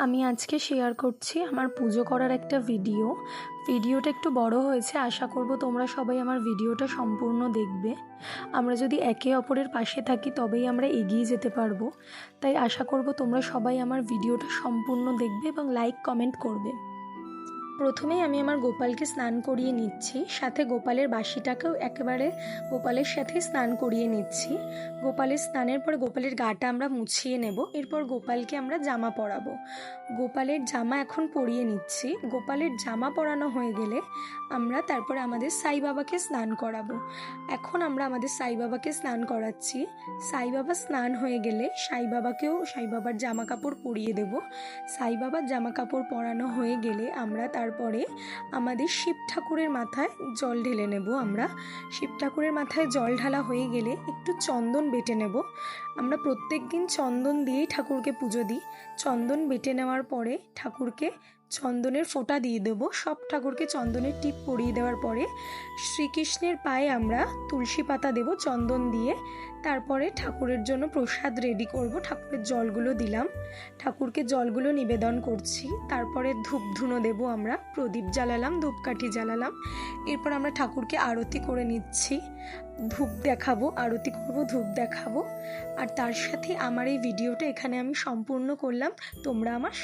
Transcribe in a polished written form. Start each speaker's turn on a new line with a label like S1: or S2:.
S1: আমি আজকে শেয়ার করছি আমার পুজো করার একটা ভিডিওটা একটু বড় হয়েছে। আশা করব তোমরা সবাই আমার ভিডিওটা সম্পূর্ণ দেখবে। আমরা যদি একে অপরের পাশে থাকি তবেই আমরা এগিয়ে যেতে পারবো। তাই আশা করব তোমরা সবাই আমার ভিডিওটা সম্পূর্ণ দেখবে এবং লাইক কমেন্ট করবে। প্রথমেই আমি আমার গোপালকে স্নান করিয়ে নিচ্ছি, সাথে গোপালের বাসিটাকেও একেবারে গোপালের সাথে স্নান করিয়ে নিচ্ছি। গোপালের স্নানের পরে গোপালের গাটা আমরা মুছিয়ে নেব। এরপর গোপালকে আমরা জামা পরাবো। গোপালের জামা এখন পরিয়ে নিচ্ছি। গোপালের জামা পরানো হয়ে গেলে আমরা তারপরে আমাদের সাই বাবাকে স্নান করাবো। এখন আমরা আমাদের সাই বাবাকে স্নান করাচ্ছি। সাই বাবা স্নান হয়ে গেলে সাই বাবার জামা কাপড় পরিয়ে দেব। সাই বাবার জামা কাপড় পরানো হয়ে গেলে আমরা তারপরে আমাদের শিব ঠাকুরের মাথায় জল ঢেলে নেব। আমরা শিব ঠাকুরের মাথায় জল ঢালা হয়ে গেলে একটু চন্দন বেটে নেব। আমরা প্রত্যেক দিন চন্দন দিয়েই ঠাকুরকে পুজো দিই। চন্দন বেটে নেওয়ার পরে ঠাকুরকে চন্দনের ফোঁটা দিয়ে দেব। সব ঠাকুরকে চন্দনের টিপ পরিয়ে দেওয়ার পরে শ্রীকৃষ্ণের পায়ে আমরা তুলসী পাতা দেব চন্দন দিয়ে। তারপরে ঠাকুরের জন্য প্রসাদ রেডি করব। ঠাকুরের জলগুলো দিলাম, ঠাকুরকে জলগুলো নিবেদন করছি। তারপরে ধূপ ধুনো দেব, আমরা প্রদীপ জ্বালালাম, ধূপকাঠি জ্বালালাম। এরপর আমরা ঠাকুরকে আরতি করে নিচ্ছি। ধূপ দেখাবো, আরতি করব, ধূপ দেখাবো। আর তার সাথে আমার এই ভিডিওটা এখানে আমি সম্পূর্ণ করলাম। তোমরা আমার